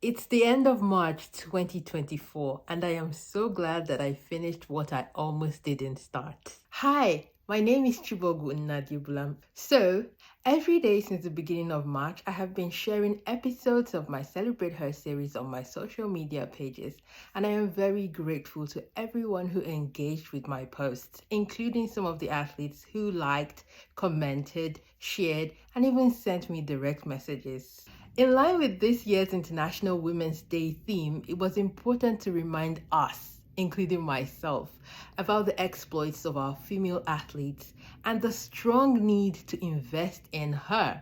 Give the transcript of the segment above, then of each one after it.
It's the end of March 2024, and I am so glad that I finished what I almost didn't start. Hi, my name is Chibogu Nnadibulam. So, every day since the beginning of March, I have been sharing episodes of my Celebrate Her series on my social media pages, and I am very grateful to everyone who engaged with my posts, including some of the athletes who liked, commented, shared, and even sent me direct messages. In line with this year's International Women's Day theme, it was important to remind us, including myself, about the exploits of our female athletes and the strong need to invest in her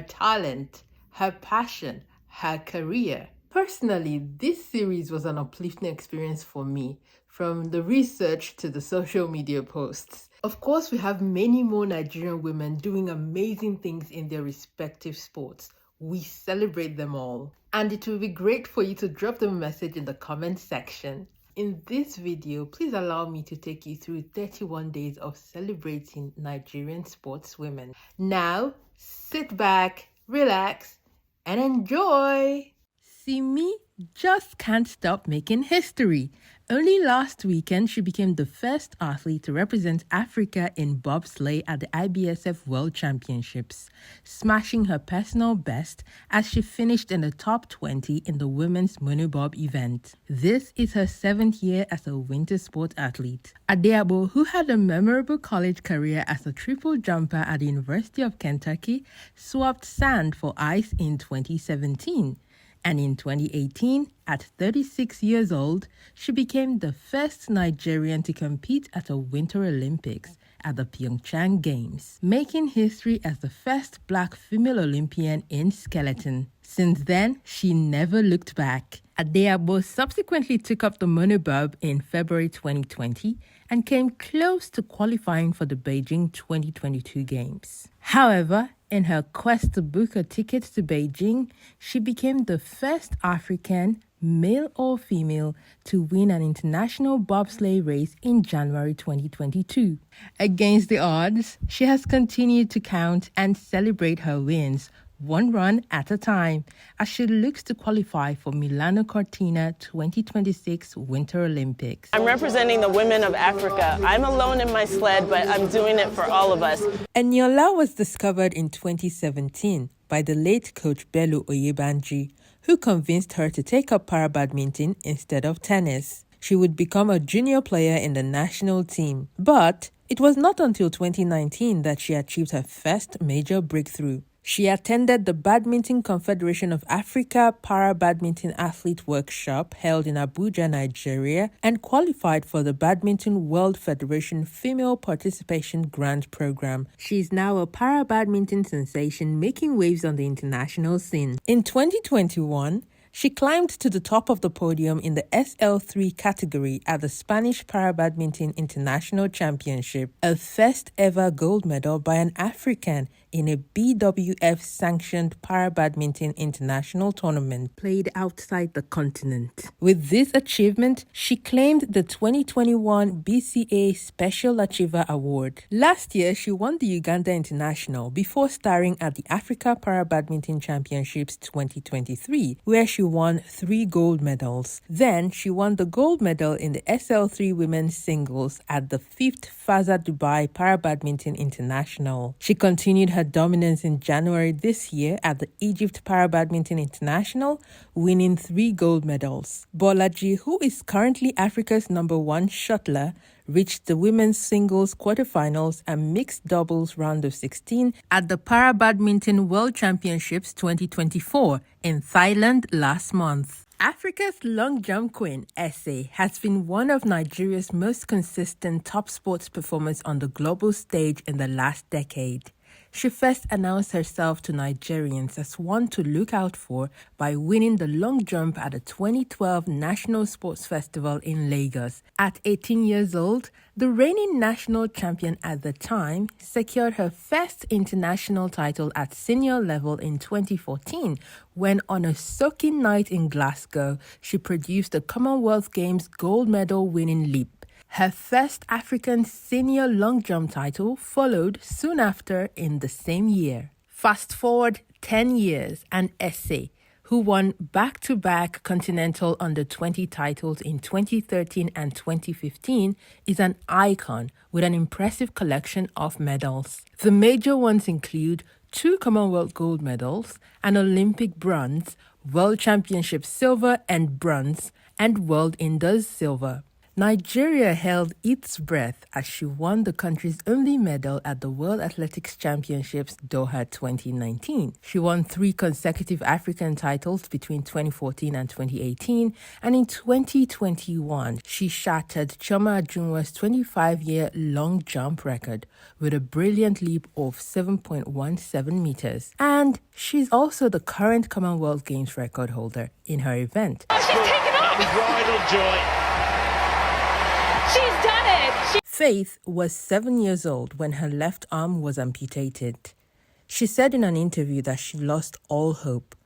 talent, her passion, her career. Personally, this series was an uplifting experience for me, from the research to the social media posts. Of course, we have many more Nigerian women doing amazing things in their respective sports. We celebrate them all. And it will be great for you to drop them a message in the comment section. In this video, please allow me to take you through 31 days of celebrating Nigerian sportswomen. Now, sit back, relax, and enjoy! Simi just can't stop making history. Only last weekend, she became the first athlete to represent Africa in bobsleigh at the IBSF World Championships, smashing her personal best as she finished in the top 20 in the women's monobob event. This is her 7th year as a winter sport athlete. Adeabo, who had a memorable college career as a triple jumper at the University of Kentucky, swapped sand for ice in 2017. And in 2018, at 36 years old, she became the first Nigerian to compete at a Winter Olympics at the Pyeongchang Games, making history as the first black female Olympian in skeleton. Since then, she never looked back. Adeabo subsequently took up the monobob in February 2020 and came close to qualifying for the Beijing 2022 Games. However, in her quest to book a ticket to Beijing, she became the first African, male or female, to win an international bobsleigh race in January 2022. Against the odds, she has continued to count and celebrate her wins, one run at a time, as she looks to qualify for Milano Cortina 2026 Winter Olympics. I'm representing the women of Africa. I'm alone in my sled, but I'm doing it for all of us. Eniola was discovered in 2017 by the late coach Bello Oyebanji, who convinced her to take up para-badminton instead of tennis. She would become a junior player in the national team, but it was not until 2019 that she achieved her first major breakthrough. She attended the Badminton Confederation of Africa Para-Badminton Athlete Workshop held in Abuja, Nigeria, and qualified for the Badminton World Federation Female Participation Grant Program. She is now a para-badminton sensation, making waves on the international scene. In 2021, she climbed to the top of the podium in the SL3 category at the Spanish Para-Badminton International Championship, a first ever gold medal by an African in a BWF-sanctioned para-badminton international tournament played outside the continent. With this achievement, she claimed the 2021 BCA Special Achiever Award. Last year, she won the Uganda International before starring at the Africa Para-Badminton Championships 2023, where she won 3 gold medals. Then, she won the gold medal in the SL3 women's singles at the 5th FASA Dubai Para-Badminton International. She continued her dominance in January this year at the Egypt Para-Badminton International, winning 3 gold medals. Bolaji, who is currently Africa's #1 shuttler, reached the women's singles quarterfinals and mixed doubles round of 16 at the Para-Badminton World Championships 2024 in Thailand last month. Africa's long jump queen, Ese, has been one of Nigeria's most consistent top sports performers on the global stage in the last decade. She first announced herself to Nigerians as one to look out for by winning the long jump at the 2012 National Sports Festival in Lagos. At 18 years old, the reigning national champion at the time secured her first international title at senior level in 2014 when, on a soaking night in Glasgow, she produced the Commonwealth Games gold medal winning leap. Her first African senior long jump title followed soon after in the same year. Fast forward 10 years and Ese, who won back-to-back Continental Under-20 titles in 2013 and 2015, is an icon with an impressive collection of medals. The major ones include 2 Commonwealth gold medals, an Olympic bronze, World Championship silver and bronze, and World Indoors silver. Nigeria held its breath as she won the country's only medal at the World Athletics Championships Doha 2019. She won 3 consecutive African titles between 2014 and 2018, and in 2021, she shattered Chioma Ajunwa's 25-year long jump record with a brilliant leap of 7.17 meters. And she's also the current Commonwealth Games record holder in her event. She's taken off! Bridal joy. She's done it! Faith was 7 years old when her left arm was amputated. She said in an interview that she lost all hope.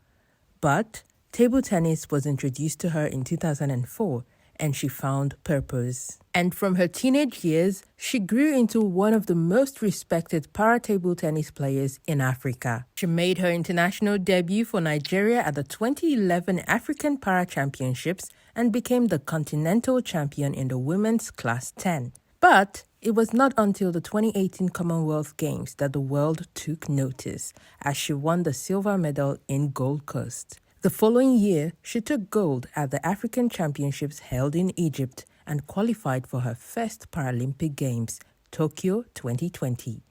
But table tennis was introduced to her in 2004 and she found purpose. And from her teenage years, she grew into one of the most respected para-table tennis players in Africa. She made her international debut for Nigeria at the 2011 African Para Championships and became the continental champion in the women's class 10. But it was not until the 2018 Commonwealth Games that the world took notice, as she won the silver medal in Gold Coast. The following year, she took gold at the African Championships held in Egypt and qualified for her first Paralympic Games, Tokyo 2020.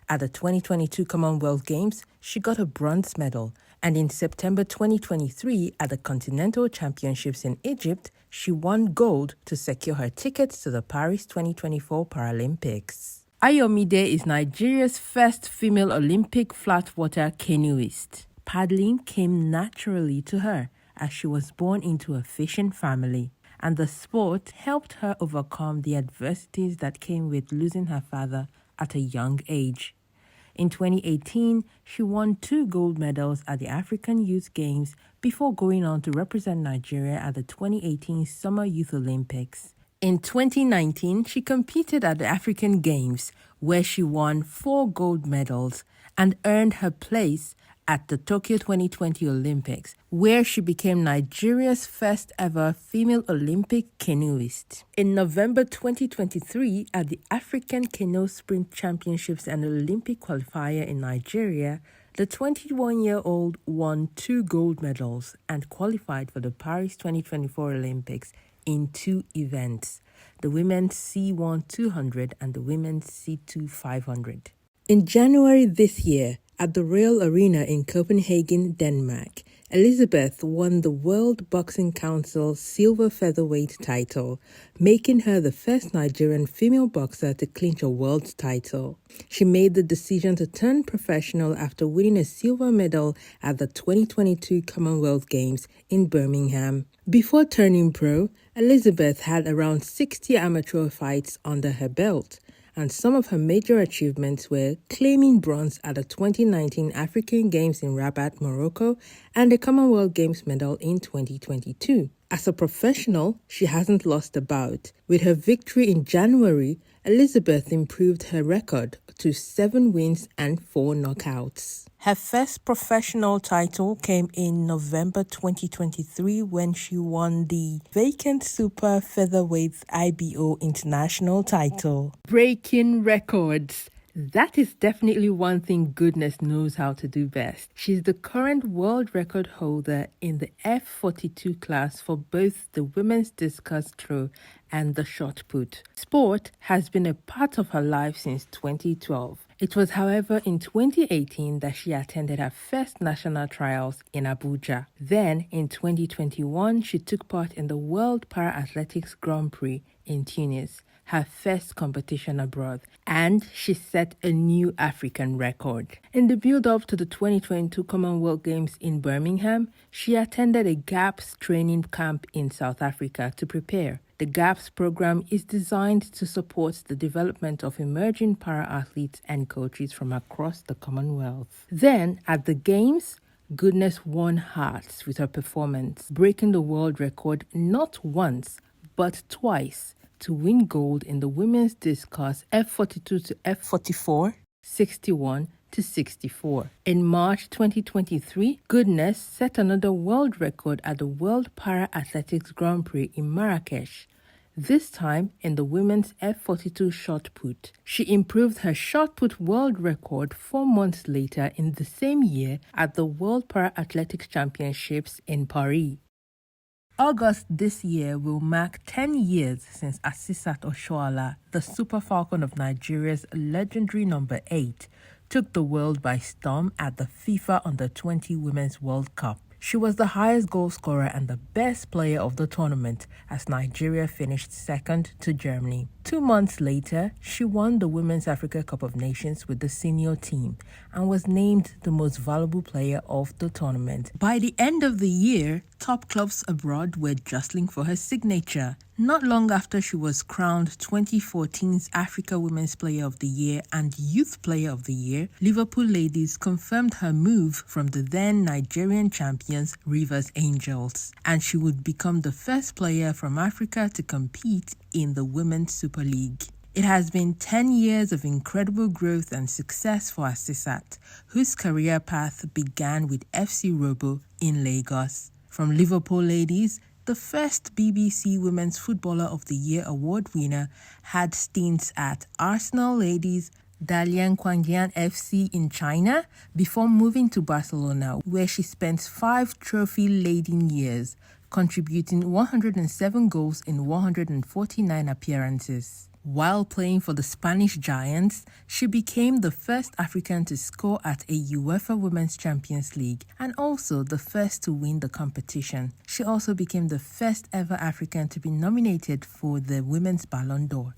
At the 2022 Commonwealth Games, she got a bronze medal, and in September 2023 at the Continental Championships in Egypt, she won gold to secure her tickets to the Paris 2024 Paralympics. Ayomide is Nigeria's first female Olympic flatwater canoeist. Paddling came naturally to her as she was born into a fishing family, and the sport helped her overcome the adversities that came with losing her father at a young age. In 2018, she won 2 gold medals at the African Youth Games before going on to represent Nigeria at the 2018 Summer Youth Olympics. In 2019, she competed at the African Games, where she won 4 gold medals and earned her place at the Tokyo 2020 Olympics, where she became Nigeria's first ever female Olympic canoeist. In November 2023, at the African Canoe Sprint Championships and Olympic qualifier in Nigeria, the 21-year-old won 2 gold medals and qualified for the Paris 2024 Olympics in 2 events, the women's C1 200 and the women's C2 500. In January this year, at the Royal Arena in Copenhagen, Denmark, Elizabeth won the World Boxing Council silver featherweight title, making her the first Nigerian female boxer to clinch a world title. She made the decision to turn professional after winning a silver medal at the 2022 Commonwealth Games in Birmingham. Before turning pro, Elizabeth had around 60 amateur fights under her belt, and some of her major achievements were claiming bronze at the 2019 African Games in Rabat, Morocco, and the Commonwealth Games medal in 2022. As a professional, she hasn't lost a bout. With her victory in January, Elizabeth improved her record to 7 wins and 4 knockouts. Her first professional title came in November 2023 when she won the vacant super featherweight IBO international title. Breaking records. That is definitely one thing Goodness knows how to do best. She's the current world record holder in the F42 class for both the women's discus throw and the shot put. Sport has been a part of her life since 2012. It was, however, in 2018 that she attended her first national trials in Abuja. Then, in 2021, she took part in the World Para-Athletics Grand Prix in Tunis, her first competition abroad, and she set a new African record. In the build-up to the 2022 Commonwealth Games in Birmingham, she attended a GAPS training camp in South Africa to prepare. The GAPS program is designed to support the development of emerging para-athletes and coaches from across the Commonwealth. Then, at the Games, Goodness won hearts with her performance, breaking the world record not once, but twice, to win gold in the women's discus F42 to F44, 61 to 64. In March 2023, Goodness set another world record at the World Para-Athletics Grand Prix in Marrakesh, this time in the women's F42 shot put. She improved her shot put world record 4 months later in the same year at the World Para-Athletics Championships in Paris. August this year will mark 10 years since Asisat Oshoala, the Super Falcon of Nigeria's legendary number 8, took the world by storm at the FIFA Under-20 Women's World Cup. She was the highest goal scorer and the best player of the tournament as Nigeria finished second to Germany. 2 months later, she won the Women's Africa Cup of Nations with the senior team and was named the most valuable player of the tournament. By the end of the year, top clubs abroad were jostling for her signature. Not long after she was crowned 2014's Africa Women's Player of the Year and Youth Player of the Year, Liverpool ladies confirmed her move from the then Nigerian champions Rivers Angels, and she would become the first player from Africa to compete in the Women's Super League. It has been 10 years of incredible growth and success for Asisat, whose career path began with FC Robo in Lagos. From Liverpool ladies, the first BBC Women's Footballer of the Year award winner had stints at Arsenal ladies, Dalian Quanjian FC in China, before moving to Barcelona, where she spent 5 trophy-laden years, contributing 107 goals in 149 appearances. While playing for the Spanish Giants, she became the first African to score at a UEFA Women's Champions League and also the first to win the competition. She also became the first ever African to be nominated for the Women's Ballon d'Or.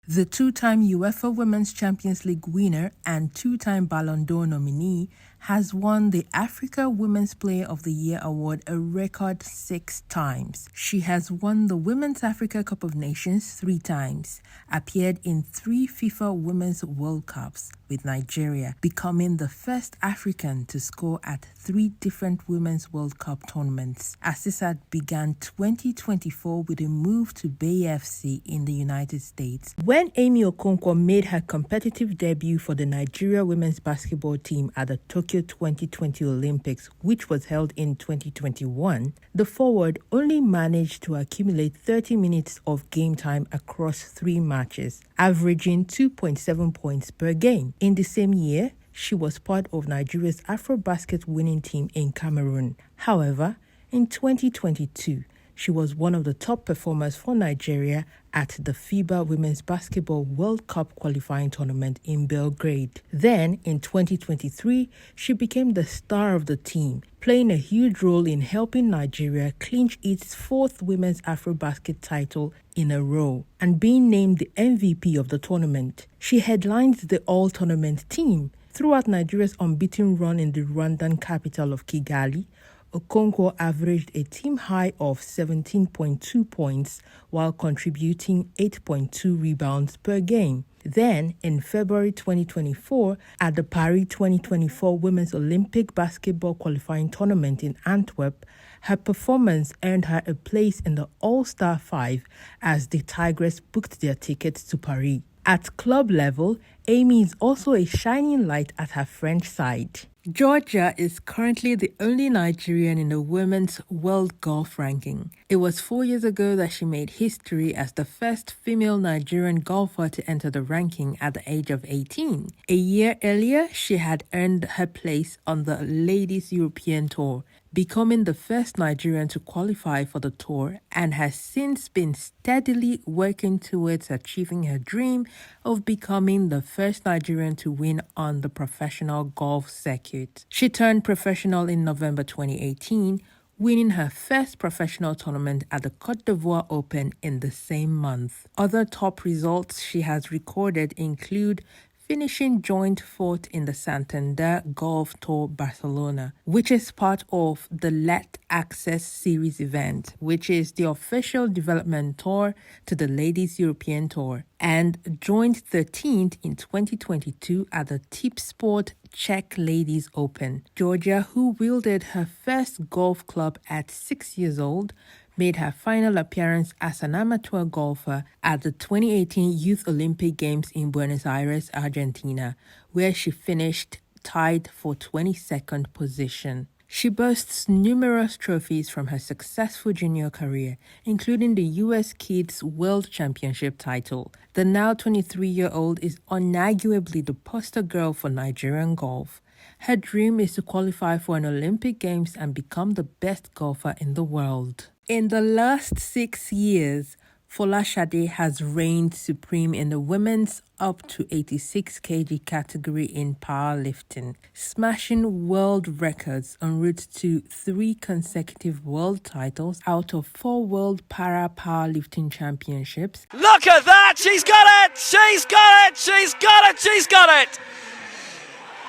The 2-time UEFA Women's Champions League winner and 2-time Ballon d'Or nominee has won the Africa Women's Player of the Year award a record 6 times. She has won the Women's Africa Cup of Nations 3 times, appeared in 3 FIFA Women's World Cups with Nigeria, becoming the first African to score at 3 different Women's World Cup tournaments. Asisat began 2024 with a move to Bay FC in the United States. When Amy Okonkwo made her competitive debut for the Nigeria women's basketball team at the Tokyo 2020 Olympics, which was held in 2021, the forward only managed to accumulate 30 minutes of game time across 3 matches, averaging 2.7 points per game. In the same year, she was part of Nigeria's AfroBasket winning team in Cameroon. However, in 2022, she was one of the top performers for Nigeria at the FIBA Women's Basketball World Cup qualifying tournament in Belgrade. Then, in 2023, she became the star of the team, playing a huge role in helping Nigeria clinch its 4th Women's AfroBasket title in a row and being named the MVP of the tournament. She headlined the all-tournament team. Throughout Nigeria's unbeaten run in the Rwandan capital of Kigali, Okonkwo averaged a team high of 17.2 points while contributing 8.2 rebounds per game. Then, in February 2024, at the Paris 2024 Women's Olympic Basketball Qualifying Tournament in Antwerp, her performance earned her a place in the All-Star 5 as the Tigers booked their tickets to Paris. At club level, Amy is also a shining light at her French side. Georgia is currently the only Nigerian in the women's world golf ranking. It was 4 years ago that she made history as the first female Nigerian golfer to enter the ranking at the age of 18. A year earlier, she had earned her place on the Ladies European Tour, becoming the first Nigerian to qualify for the tour, and has since been steadily working towards achieving her dream of becoming the first Nigerian to win on the professional golf circuit. She turned professional in November 2018, winning her first professional tournament at the Côte d'Ivoire Open in the same month. Other top results she has recorded include finishing joint 4th in the Santander Golf Tour Barcelona, which is part of the Let Access Series event, which is the official development tour to the Ladies European Tour, and joined 13th in 2022 at the Tipsport Czech Ladies Open. Georgia, who wielded her first golf club at 6 years old, made her final appearance as an amateur golfer at the 2018 Youth Olympic Games in Buenos Aires, Argentina, where she finished tied for 22nd position. She boasts numerous trophies from her successful junior career, including the U.S. Kids World Championship title. The now 23-year-old is unarguably the poster girl for Nigerian golf. Her dream is to qualify for an Olympic Games and become the best golfer in the world. In the last 6 years, Folashade has reigned supreme in the women's up to 86 kg category in powerlifting, smashing world records en route to 3 consecutive world titles out of 4 world powerlifting championships. Look at that! She's got it! She's got it! She's got it! She's got it!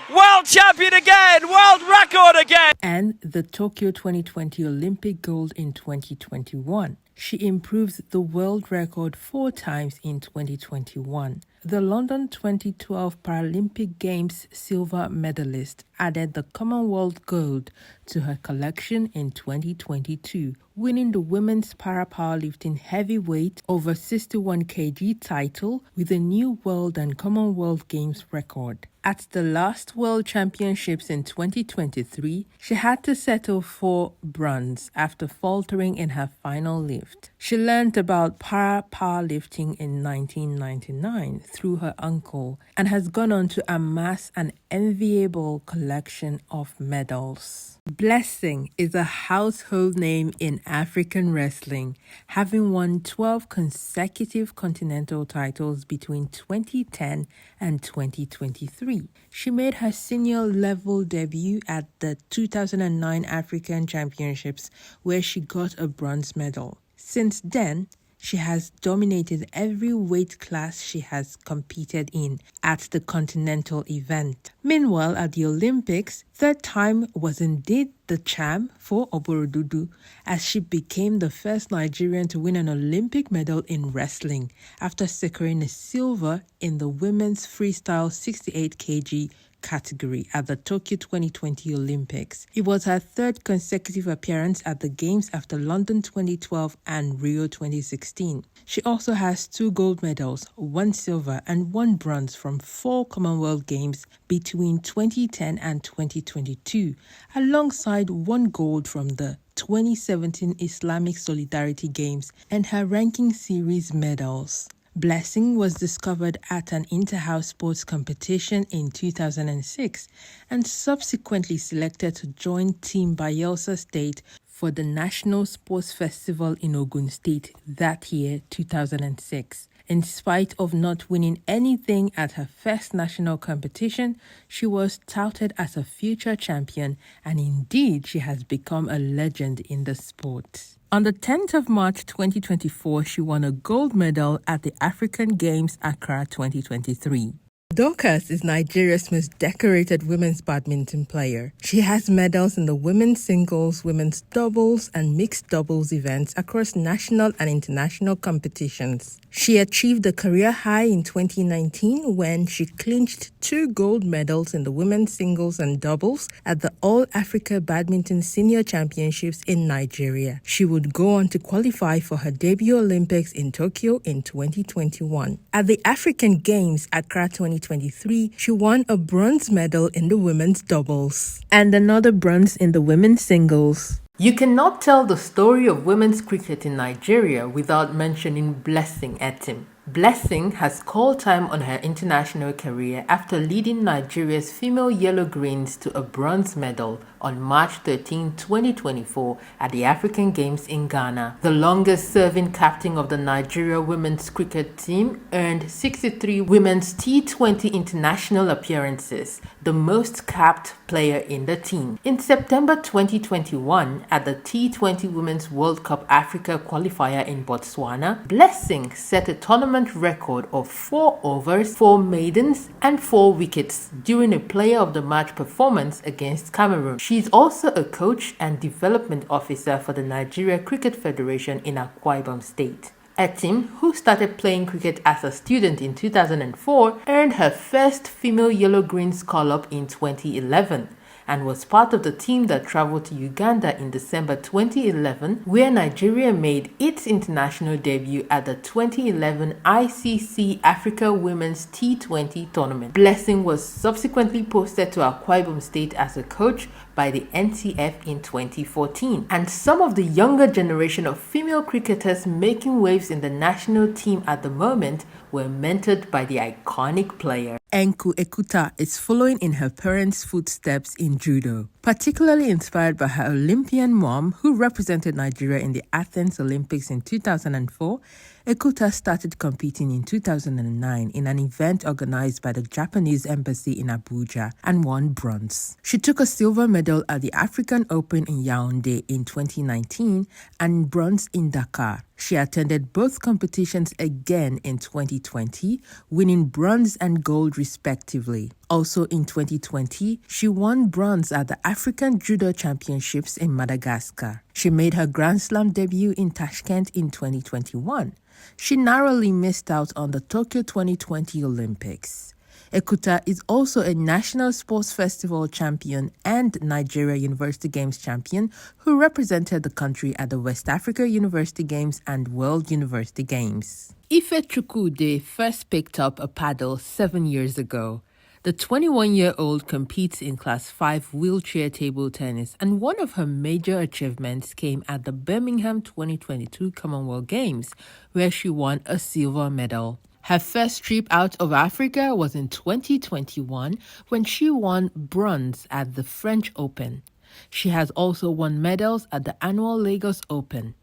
World champion again! World record again! And the Tokyo 2020 Olympic gold in 2021. She improves the world record 4 times in 2021. The London 2012 Paralympic Games silver medalist added the Commonwealth gold to her collection in 2022, winning the women's powerlifting heavyweight over 61 kg title with a new world and Commonwealth Games record. At the last World Championships in 2023, she had to settle for bronze after faltering in her final lift. She learned about powerlifting in 1999 through her uncle and has gone on to amass an enviable collection of medals. Blessing is a household name in African wrestling, having won 12 consecutive continental titles between 2010 and 2023. She made her senior level debut at the 2009 African Championships, where she got a bronze medal. Since then, she has dominated every weight class she has competed in at the continental event. Meanwhile, at the Olympics, third time was indeed the charm for Oborodudu, as she became the first Nigerian to win an Olympic medal in wrestling after securing a silver in the women's freestyle 68 kg category at the Tokyo 2020 Olympics. It was her third consecutive appearance at the Games after London 2012 and Rio 2016. She also has 2 gold medals, 1 silver and 1 bronze from 4 Commonwealth Games between 2010 and 2022, alongside 1 gold from the 2017 Islamic Solidarity Games and her ranking series medals. Blessing was discovered at an inter-house sports competition in 2006 and subsequently selected to join Team Bayelsa State for the National Sports Festival in Ogun State that year, 2006. In spite of not winning anything at her first national competition, she was touted as a future champion, and indeed she has become a legend in the sport. On the 10th of March 2024, she won a gold medal at the African Games Accra 2023. Dorcas is Nigeria's most decorated women's badminton player. She has medals in the women's singles, women's doubles, and mixed doubles events across national and international competitions. She achieved a career high in 2019 when she clinched 2 gold medals in the women's singles and doubles at the All-Africa Badminton Senior Championships in Nigeria. She would go on to qualify for her debut Olympics in Tokyo in 2021. At the African Games Accra 2023, she won a bronze medal in the women's doubles and another bronze in the women's singles. You cannot tell the story of women's cricket in Nigeria without mentioning Blessing Etim. Blessing has called time on her international career after leading Nigeria's female Yellow Greens to a bronze medal on March 13, 2024 at the African Games in Ghana. The longest-serving captain of the Nigeria women's cricket team earned 63 women's T20 international appearances, the most capped player in the team. In September 2021, at the T20 Women's World Cup Africa qualifier in Botswana, Blessing set a tournament record of 4 overs, 4 maidens, and 4 wickets during a player of the match performance against Cameroon. She is also a coach and development officer for the Nigeria Cricket Federation in Akwa Ibom State. Etim, who started playing cricket as a student in 2004, earned her first female Yellow Greens call-up in 2011. and was part of the team that traveled to Uganda in December 2011, where Nigeria made its international debut at the 2011 ICC Africa Women's T20 tournament. Blessing was subsequently posted to Akwa Ibom State as a coach by the NTF in 2014. And some of the younger generation of female cricketers making waves in the national team at the moment were mentored by the iconic player. Enku Ekuta is following in her parents' footsteps in judo, particularly inspired by her Olympian mom who represented Nigeria in the Athens Olympics in 2004. Ekuta started competing in 2009 in an event organized by the Japanese embassy in Abuja and won bronze. She took a silver medal at the African Open in Yaoundé in 2019 and bronze in Dakar. She attended both competitions again in 2020, winning bronze and gold respectively. Also in 2020, she won bronze at the African Judo Championships in Madagascar. She made her Grand Slam debut in Tashkent in 2021. She narrowly missed out on the Tokyo 2020 Olympics. Ekuta is also a National Sports Festival champion and Nigeria University Games champion who represented the country at the West Africa University Games and World University Games. Ife Chukwude first picked up a paddle 7 years ago. The 21-year-old competes in Class 5 wheelchair table tennis, and one of her major achievements came at the Birmingham 2022 Commonwealth Games, where she won a silver medal. Her first trip out of Africa was in 2021 when she won bronze at the French Open. She has also won medals at the annual Lagos Open.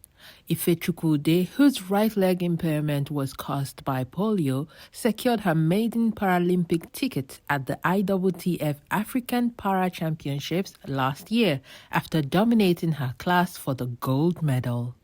Ife Chukwude, whose right leg impairment was caused by polio, secured her maiden Paralympic ticket at the IWTF African Para Championships last year after dominating her class for the gold medal.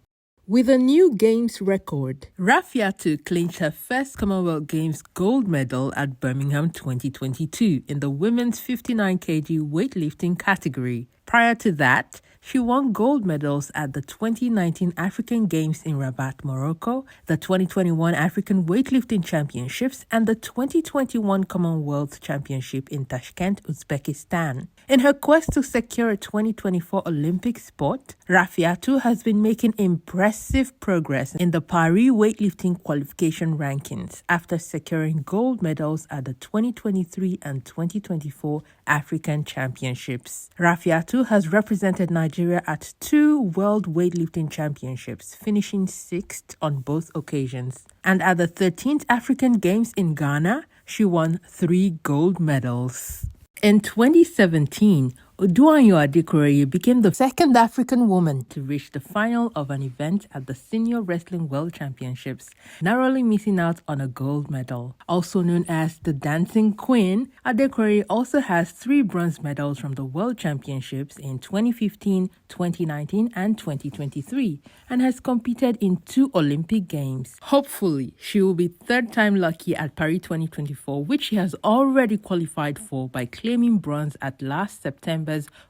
With a new Games record, Rafiatu clinched her first Commonwealth Games gold medal at Birmingham 2022 in the women's 59 kg weightlifting category. Prior to that, she won gold medals at the 2019 African Games in Rabat, Morocco, the 2021 African Weightlifting Championships, and the 2021 Commonwealth Championship in Tashkent, Uzbekistan. In her quest to secure a 2024 Olympic spot, Rafiatu has been making impressive progress in the Paris weightlifting qualification rankings after securing gold medals at the 2023 and 2024 African Championships. Rafiatu has represented Nigeria at 2 World Weightlifting Championships, finishing 6th on both occasions. And at the 13th African Games in Ghana, she won 3 gold medals. In 2017, Oduayo Adekoreye became the second African woman to reach the final of an event at the Senior Wrestling World Championships, narrowly missing out on a gold medal. Also known as the Dancing Queen, Adekoreye also has 3 bronze medals from the World Championships in 2015, 2019, and 2023, and has competed in 2 Olympic Games. Hopefully, she will be third-time lucky at Paris 2024, which she has already qualified for by claiming bronze at last September's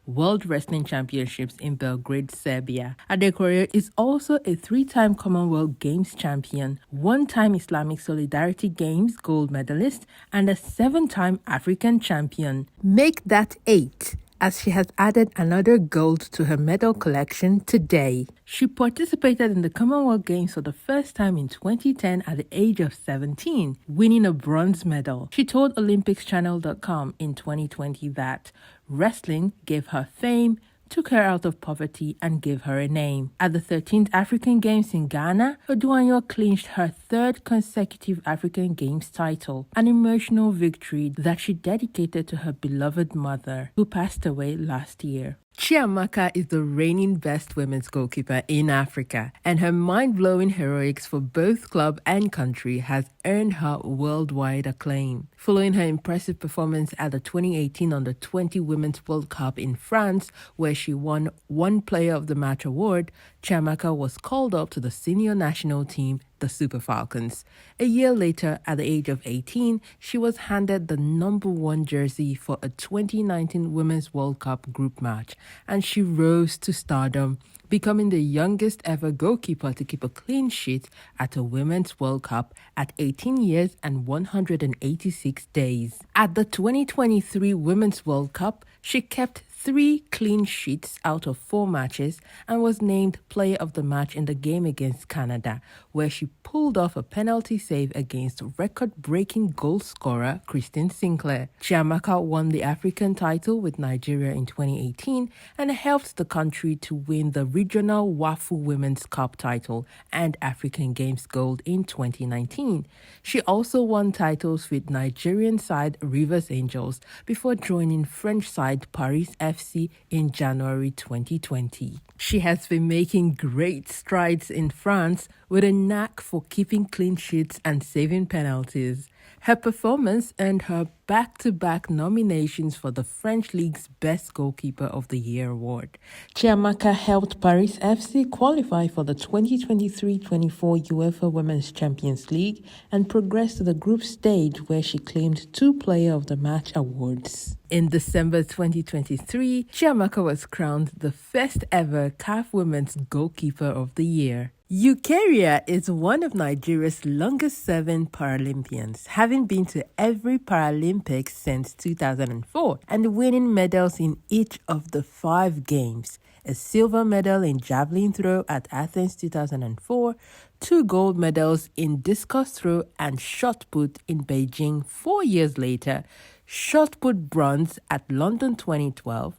World Wrestling Championships in Belgrade, Serbia. Adekoreye is also a 3-time Commonwealth Games champion, 1-time Islamic Solidarity Games gold medalist, and a 7-time African champion. Make that 8, as she has added another gold to her medal collection today. She participated in the Commonwealth Games for the first time in 2010 at the age of 17, winning a bronze medal. She told OlympicsChannel.com in 2020 that wrestling gave her fame, took her out of poverty, and gave her a name. At the 13th African Games in Ghana, Oduayo clinched her 3rd consecutive African Games title, an emotional victory that she dedicated to her beloved mother, who passed away last year. Chiamaka is the reigning best women's goalkeeper in Africa, and her mind-blowing heroics for both club and country has earned her worldwide acclaim. Following her impressive performance at the 2018 Under-20 Women's World Cup in France, where she won one Player of the Match award, Chiamaka was called up to the senior national team, the Super Falcons. A year later, at the age of 18, she was handed the number 1 jersey for a 2019 Women's World Cup group match, and she rose to stardom, becoming the youngest ever goalkeeper to keep a clean sheet at a Women's World Cup at 18 years and 186 days. At the 2023 Women's World Cup, she kept 3 clean sheets out of 4 matches and was named Player of the Match in the game against Canada, where she pulled off a penalty save against record-breaking goal scorer Christine Sinclair. Chiamaka won the African title with Nigeria in 2018 and helped the country to win the regional WAFU Women's Cup title and African Games gold in 2019. She also won titles with Nigerian side Rivers Angels before joining French side Paris FC in January 2020. She has been making great strides in France with a knack for keeping clean sheets and saving penalties. Her performance earned her back-to-back nominations for the French League's Best Goalkeeper of the Year award. Chiamaka helped Paris FC qualify for the 2023-24 UEFA Women's Champions League and progressed to the group stage where she claimed 2 Player of the Match awards. In December 2023, Chiamaka was crowned the first ever CAF Women's Goalkeeper of the Year. Eukarya is one of Nigeria's longest-serving Paralympians, having been to every Paralympics since 2004 and winning medals in each of the 5 games. A silver medal in javelin throw at Athens 2004, 2 gold medals in discus throw and shot put in Beijing 4 years later, shot put bronze at London 2012,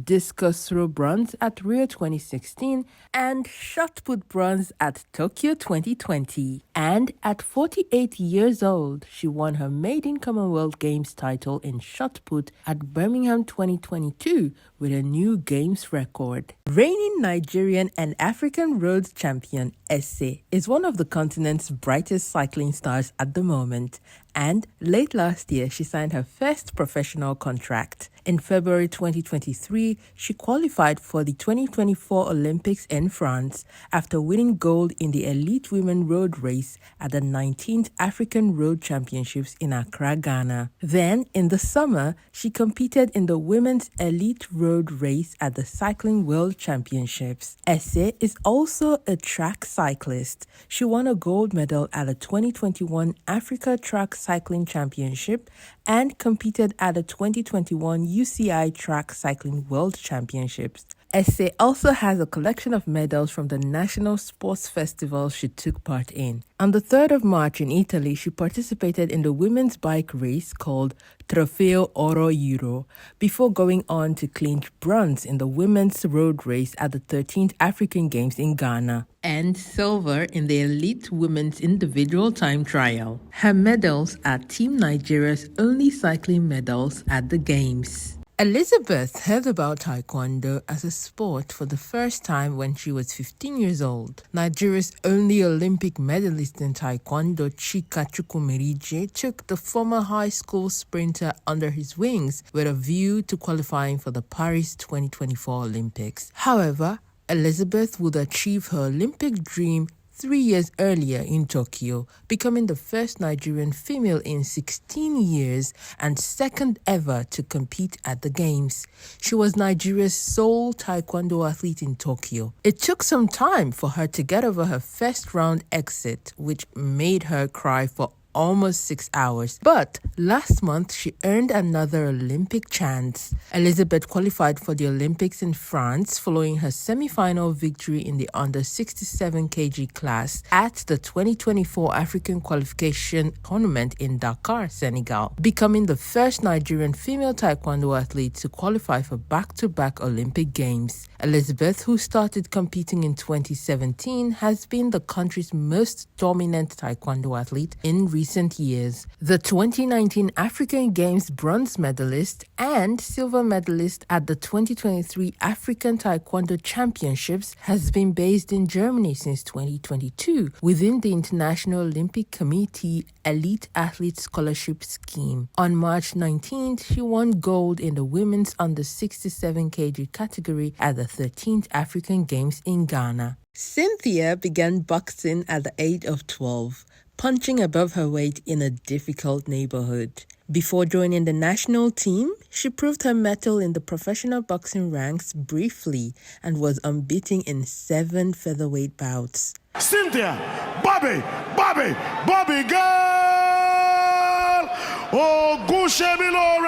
discus throw bronze at Rio 2016, and shot put bronze at Tokyo 2020. And at 48 years old, she won her maiden Commonwealth Games title in shot put at Birmingham 2022 with a new Games record. Reigning Nigerian and African road champion Esse is one of the continent's brightest cycling stars at the moment, and late last year she signed her first professional contract. In February 2023, she qualified for the 2024 Olympics in France after winning gold in the elite women road race at the 19th African Road Championships in Accra, Ghana. Then, in the summer, she competed in the women's elite road race at the Cycling World Championships. Esse is also a track cyclist. She won a gold medal at the 2021 Africa Track Cycling Championship and competed at the 2021 UCI Track Cycling World Championships. Esse also has a collection of medals from the national sports festivals she took part in. On the 3rd of March in Italy, she participated in the women's bike race called Trofeo Oro Euro before going on to clinch bronze in the women's road race at the 13th African Games in Ghana and silver in the elite women's individual time trial. Her medals are Team Nigeria's only cycling medals at the Games. Elizabeth heard about Taekwondo as a sport for the first time when she was 15 years old. Nigeria's only Olympic medalist in Taekwondo, Chika Chukwumerije, took the former high school sprinter under his wings with a view to qualifying for the Paris 2024 Olympics. However, Elizabeth would achieve her Olympic dream 3 years earlier in Tokyo, becoming the first Nigerian female in 16 years and second ever to compete at the Games. She was Nigeria's sole Taekwondo athlete in Tokyo. It took some time for her to get over her first round exit, which made her cry for almost 6 hours. But last month, she earned another Olympic chance. Elizabeth qualified for the Olympics in France following her semi-final victory in the under 67 kg class at the 2024 African Qualification Tournament in Dakar, Senegal, becoming the first Nigerian female taekwondo athlete to qualify for back-to-back Olympic Games. Elizabeth, who started competing in 2017, has been the country's most dominant taekwondo athlete in recent years. The 2019 African Games bronze medalist and silver medalist at the 2023 African Taekwondo Championships has been based in Germany since 2022 within the International Olympic Committee Elite Athlete Scholarship Scheme. On March 19th, she won gold in the women's under 67 kg category at the 13th African Games in Ghana. Cynthia began boxing at the age of 12, punching above her weight in a difficult neighborhood. Before joining the national team, she proved her mettle in the professional boxing ranks briefly and was unbeaten in 7 featherweight bouts. Cynthia, Bobby girl! Oh, Gushe Milore!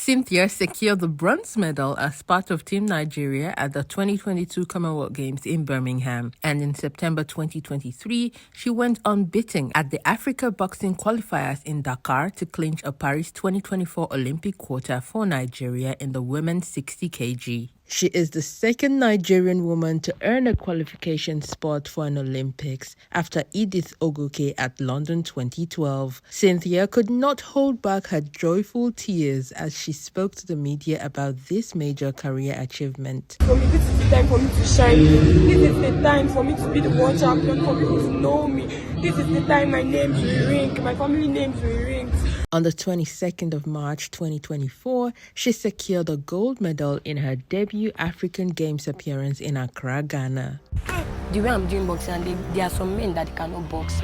Cynthia secured the bronze medal as part of Team Nigeria at the 2022 Commonwealth Games in Birmingham. And in September 2023, she went unbeaten at the Africa Boxing Qualifiers in Dakar to clinch a Paris 2024 Olympic quota for Nigeria in the women's 60 kg. She is the second Nigerian woman to earn a qualification spot for an Olympics after Edith Ogoke at London 2012. Cynthia could not hold back her joyful tears as she spoke to the media about this major career achievement. For me, this is the time for me to shine. This is the time for me to be the world champion, for people to know me. This is the time my names will ring, my family names will ring. On the 22nd of March 2024, she secured a gold medal in her debut African Games appearance in Accra, Ghana. The way I'm doing boxing, there are some men that cannot box.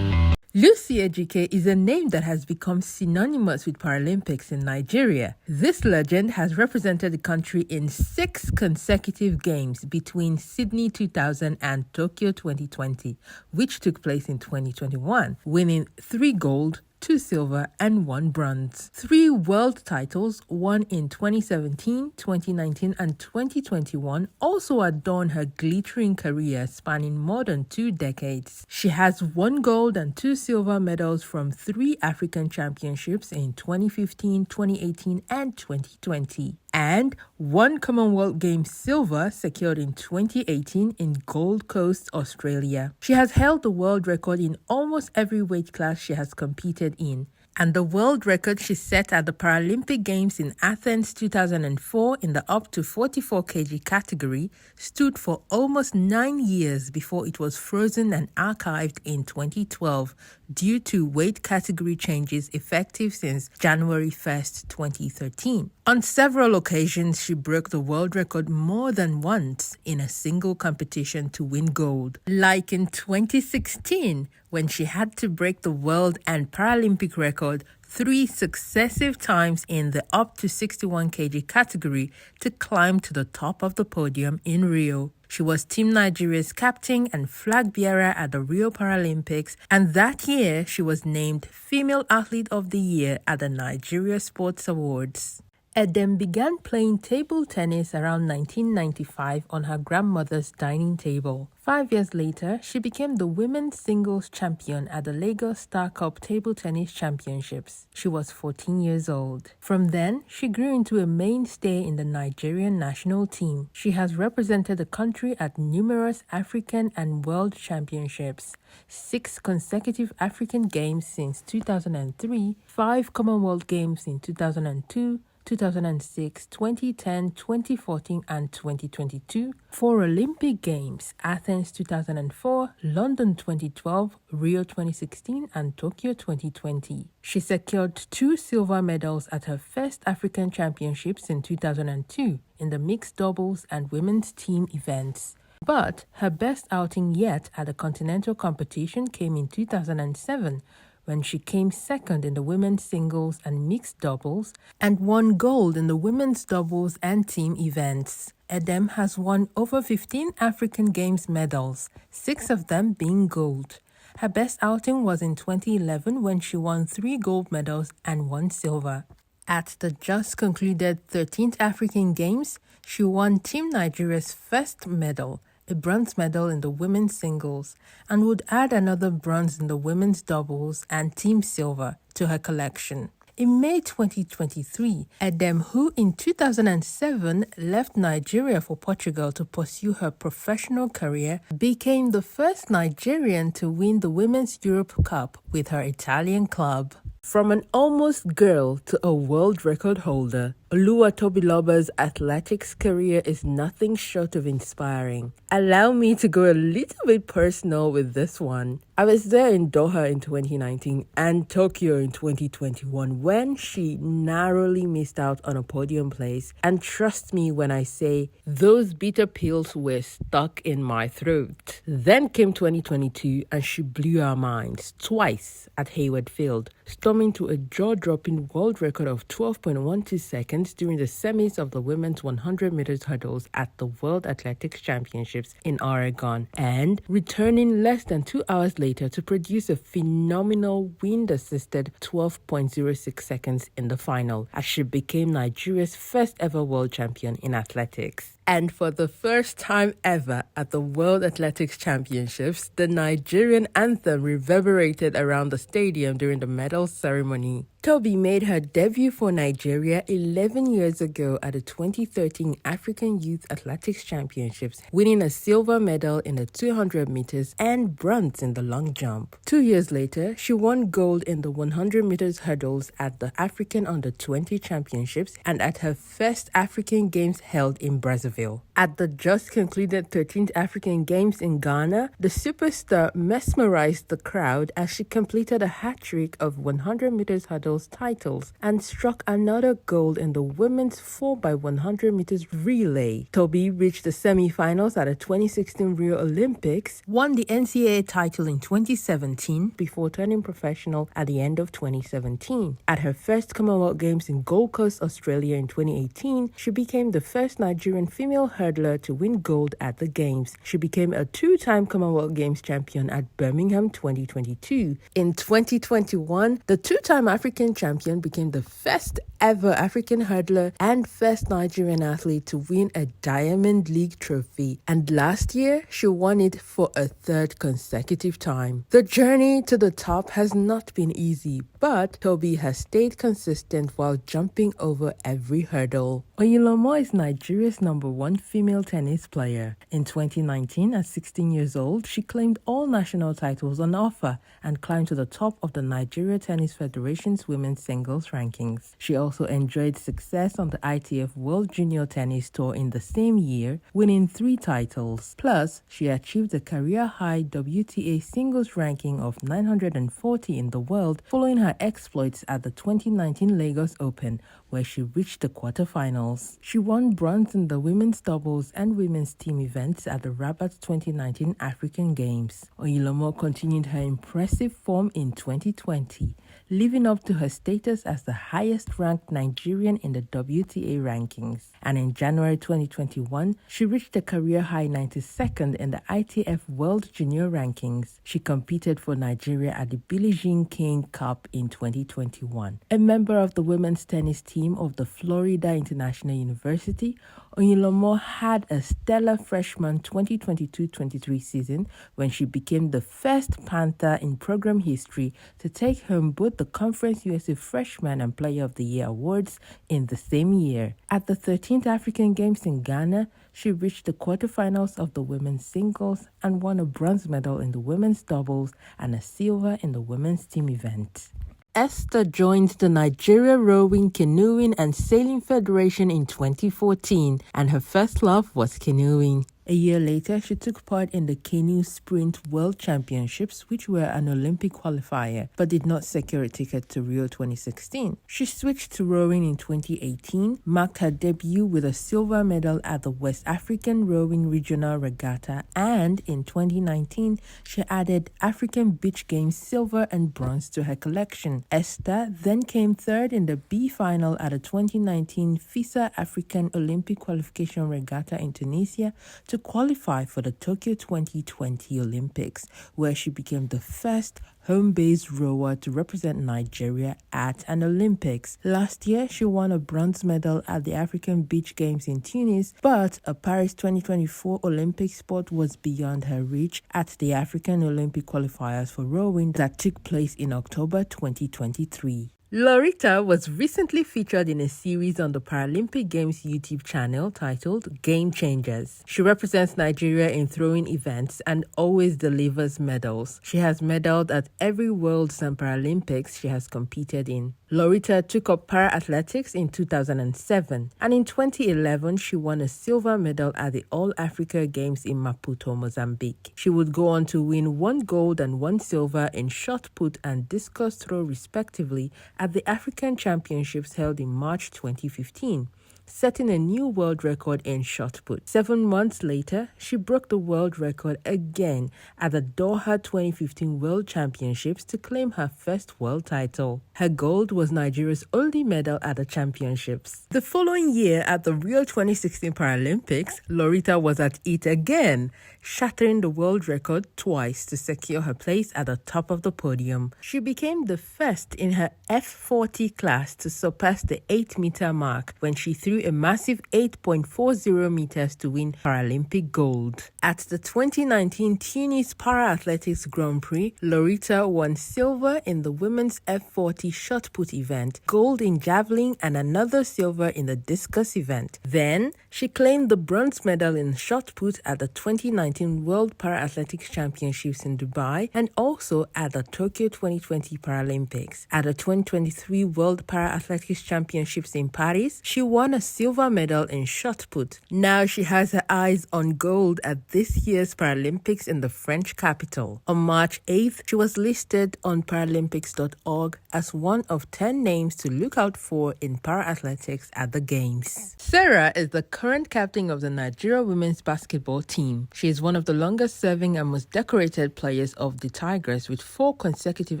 Lucy Ejike is a name that has become synonymous with Paralympics in Nigeria. This legend has represented the country in 6 consecutive games between Sydney 2000 and Tokyo 2020, which took place in 2021, winning 3 gold, 2 silver, and 1 bronze. 3 world titles, won in 2017, 2019, and 2021, also adorn her glittering career spanning more than 2 decades. She has 1 gold and 2 silver medals from 3 African championships in 2015, 2018, and 2020. And 1 Commonwealth Games silver secured in 2018 in Gold Coast, Australia. She has held the world record in almost every weight class she has competed in. And the world record she set at the Paralympic Games in Athens 2004 in the up to 44 kg category stood for almost 9 years before it was frozen and archived in 2012 due to weight category changes effective since January 1st, 2013. On several occasions, she broke the world record more than once in a single competition to win gold, like in 2016, when she had to break the world and Paralympic record 3 successive times in the up to 61 kg category to climb to the top of the podium in Rio. She was Team Nigeria's captain and flag bearer at the Rio Paralympics, and that year she was named Female Athlete of the Year at the Nigeria Sports Awards. Edem began playing table tennis around 1995 on her grandmother's dining table. 5 years later, she became the women's singles champion at the Lagos Star Cup Table Tennis Championships. She was 14 years old. From then, she grew into a mainstay in the Nigerian national team. She has represented the country at numerous African and world championships, 6 consecutive African Games since 2003, 5 Commonwealth Games in 2002, 2006, 2010, 2014, and 2022, 4 Olympic Games, Athens 2004, London 2012, Rio 2016, and Tokyo 2020. She secured 2 silver medals at her first African Championships in 2002 in the mixed doubles and women's team events. But her best outing yet at the continental competition came in 2007, when she came second in the women's singles and mixed doubles and won gold in the women's doubles and team events. Edem has won over 15 African Games medals, 6 of them being gold. Her best outing was in 2011 when she won 3 gold medals and 1 silver. At the just concluded 13th African Games, she won Team Nigeria's first medal, a bronze medal in the women's singles, and would add another bronze in the women's doubles and team silver to her collection. In May 2023, Edem, who in 2007 left Nigeria for Portugal to pursue her professional career, became the first Nigerian to win the Women's Europe Cup with her Italian club. From an almost girl to a world record holder, Oluwatobiloba's athletics career is nothing short of inspiring. Allow me to go a little bit personal with this one. I was there in Doha in 2019 and Tokyo in 2021 when she narrowly missed out on a podium place. And trust me when I say those bitter pills were stuck in my throat. Then came 2022 and she blew our minds twice at Hayward Field, storming to a jaw-dropping world record of 12.12 seconds events during the semis of the women's 100 meters hurdles at the World Athletics Championships in Oregon, and returning less than 2 hours later to produce a phenomenal wind-assisted 12.06 seconds in the final, as she became Nigeria's first ever world champion in athletics. And for the first time ever at the World Athletics Championships, the Nigerian anthem reverberated around the stadium during the medal ceremony. Toby made her debut for Nigeria 11 years ago at the 2013 African Youth Athletics Championships, winning a silver medal in the 200 meters and bronze in the long jump. 2 years later, she won gold in the 100 meters hurdles at the African Under-20 Championships and at her first African Games held in Brazzaville. At the just concluded 13th African Games in Ghana, the superstar mesmerized the crowd as she completed a hat-trick of 100 meters hurdles titles and struck another gold in the women's 4x100 meters relay. Toby reached the semi-finals at the 2016 Rio Olympics, won the NCAA title in 2017 before turning professional at the end of 2017. At her first Commonwealth Games in Gold Coast, Australia in 2018, she became the first Nigerian female hurdler to win gold at the Games. She became a two-time Commonwealth Games champion at Birmingham 2022. In 2021, the two-time African champion became the first ever African hurdler and first Nigerian athlete to win a Diamond League trophy. And last year, she won it for a third consecutive time. The journey to the top has not been easy, but Toby has stayed consistent while jumping over every hurdle. Oyilomo is Nigeria's #1 female tennis player. In 2019, at 16 years old, she claimed all national titles on offer and climbed to the top of the Nigeria Tennis Federation's women's singles rankings. She also enjoyed success on the ITF World Junior Tennis Tour in the same year, winning 3 titles. Plus, she achieved a career-high WTA singles ranking of 940 in the world following her exploits at the 2019 Lagos Open, where she reached the quarterfinals. She won bronze in the women's doubles and women's team events at the Rabat 2019 African Games. Oyilomo continued her impressive form in 2020, living up to her status as the highest-ranked Nigerian in the WTA rankings. And in January 2021, she reached a career-high 92nd in the ITF World Junior rankings. She competed for Nigeria at the Billie Jean King Cup in 2021. A member of the women's tennis team of the Florida International University, Oyilomo had a stellar freshman 2022-23 season when she became the first Panther in program history to take home both the Conference USA Freshman and Player of the Year awards in the same year. At the 13th African Games in Ghana, she reached the quarterfinals of the women's singles and won a bronze medal in the women's doubles and a silver in the women's team event. Esther joined the Nigeria Rowing, Canoeing and Sailing Federation in 2014, and her first love was canoeing. A year later, she took part in the Canoe Sprint World Championships, which were an Olympic qualifier, but did not secure a ticket to Rio 2016. She switched to rowing in 2018, marked her debut with a silver medal at the West African Rowing Regional Regatta, and in 2019, she added African Beach Games silver and bronze to her collection. Esther then came third in the B final at the 2019 FISA African Olympic Qualification Regatta in Tunisia to qualify for the Tokyo 2020 Olympics, where she became the first home-based rower to represent Nigeria at an Olympics. Last year, she won a bronze medal at the African Beach Games in Tunis, but a Paris 2024 Olympic spot was beyond her reach at the African Olympic qualifiers for rowing that took place in October 2023. Loretta was recently featured in a series on the Paralympic Games YouTube channel titled Game Changers. She represents Nigeria in throwing events and always delivers medals. She has medaled at every Worlds and Paralympics she has competed in. Loretta took up para-athletics in 2007, and in 2011 she won a silver medal at the All-Africa Games in Maputo, Mozambique. She would go on to win 1 gold and 1 silver in shot put and discus throw respectively at the African Championships held in March 2015. setting a new world record in shot put. 7 months later, she broke the world record again at the Doha 2015 World Championships to claim her first world title. Her gold was Nigeria's only medal at the championships. The following year at the Rio 2016 Paralympics, Loretta was at it again, shattering the world record twice to secure her place at the top of the podium. She became the first in her F40 class to surpass the 8-meter mark when she threw a massive 8.40 meters to win Paralympic gold. At the 2019 Tunis Para-Athletics Grand Prix, Loretta won silver in the women's F40 shot put event, gold in javelin, and another silver in the discus event. Then, she claimed the bronze medal in shot put at the 2019 World Para-Athletics Championships in Dubai and also at the Tokyo 2020 Paralympics. At the 2023 World Para-Athletics Championships in Paris, she won a silver medal in shot put. Now she has her eyes on gold at this year's Paralympics in the French capital. On March 8th, she was listed on Paralympics.org as one of 10 names to look out for in para-athletics at the Games. Sarah is the current captain of the Nigeria women's basketball team. She is one of the longest-serving and most decorated players of the Tigers with 4 consecutive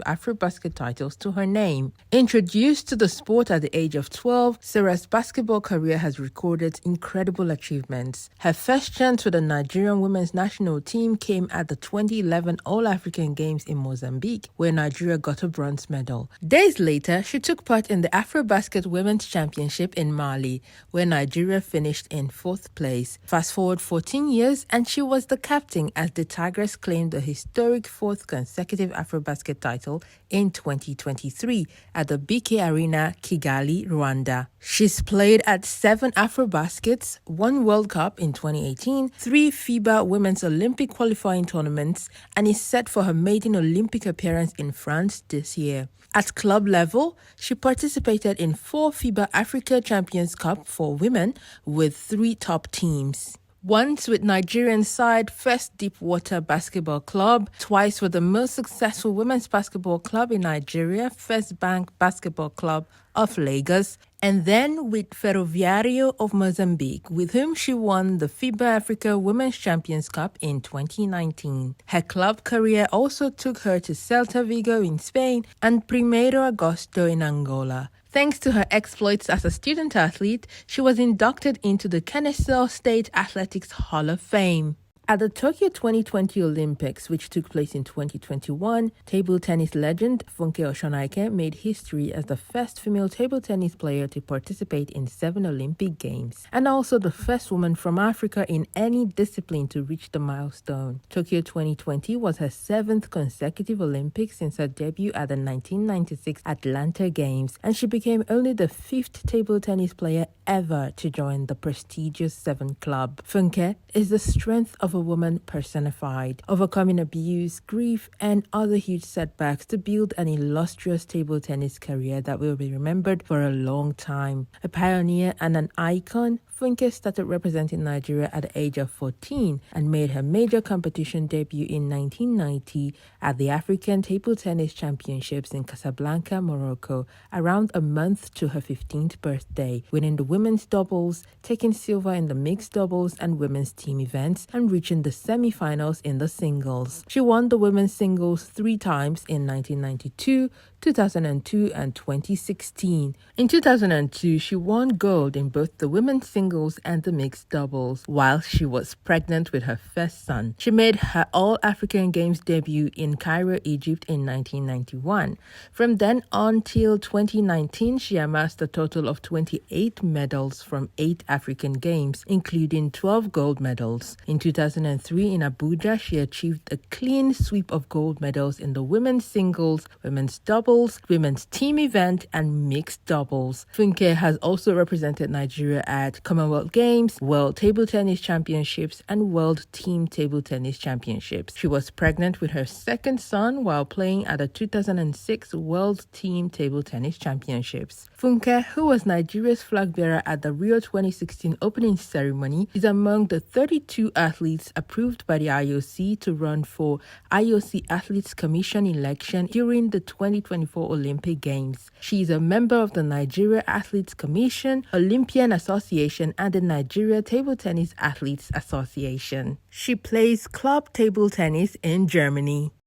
AfroBasket titles to her name. Introduced to the sport at the age of 12, Sarah's basketball career has recorded incredible achievements. Her first chance with the Nigerian women's national team came at the 2011 All-African Games in Mozambique, where Nigeria got a bronze medal. Days later, she took part in the AfroBasket Women's Championship in Mali, where Nigeria finished in 4th place. Fast forward 14 years, and she was the captain as the Tigers claimed the historic 4th consecutive AfroBasket title in 2023 at the BK Arena, Kigali, Rwanda. She's played at 7 AfroBaskets, 1 World Cup in 2018, 3 FIBA Women's Olympic qualifying tournaments, and is set for her maiden Olympic appearance in France this year. At club level, she participated in 4 FIBA Africa Champions Cup for women with 3 top teams. Once with Nigerian side First Deepwater Basketball Club, twice with the most successful women's basketball club in Nigeria, First Bank Basketball Club of Lagos, and then with Ferroviario of Mozambique, with whom she won the FIBA Africa Women's Champions Cup in 2019. Her club career also took her to Celta Vigo in Spain and Primeiro Agosto in Angola. Thanks to her exploits as a student athlete, she was inducted into the Kennesaw State Athletics Hall of Fame. At the Tokyo 2020 Olympics, which took place in 2021, table tennis legend Funke Oshonaike made history as the first female table tennis player to participate in 7 Olympic Games, and also the first woman from Africa in any discipline to reach the milestone. Tokyo 2020 was her 7th consecutive Olympics since her debut at the 1996 Atlanta Games, and she became only the 5th table tennis player ever to join the prestigious 7 club. Funke is the strength of a woman personified, overcoming abuse, grief, and other huge setbacks to build an illustrious table tennis career that will be remembered for a long time. A pioneer and an icon, Funke started representing Nigeria at the age of 14 and made her major competition debut in 1990 at the African Table Tennis Championships in Casablanca, Morocco, around a month to her 15th birthday, winning the women's doubles, taking silver in the mixed doubles and women's team events, and reaching the semi-finals in the singles. She won the women's singles 3 times in 1992, 2002 and 2016. In 2002, she won gold in both the women's singles and the mixed doubles while she was pregnant with her first son. She made her All-African Games debut in Cairo, Egypt in 1991. From then on till 2019, she amassed a total of 28 medals from 8 African Games, including 12 gold medals. In 2003 in Abuja, she achieved a clean sweep of gold medals in the women's singles, women's doubles, women's team event, and mixed doubles. Funke has also represented Nigeria at Commonwealth Games, World Table Tennis Championships, and World Team Table Tennis Championships. She was pregnant with her second son while playing at the 2006 World Team Table Tennis Championships. Funke, who was Nigeria's flag bearer at the Rio 2016 opening ceremony, is among the 32 athletes approved by the IOC to run for IOC Athletes Commission election during the 2024 Olympic Games. She is a member of the Nigeria Athletes Commission, Olympian Association, and the Nigeria Table Tennis Athletes Association. She plays club table tennis in Germany.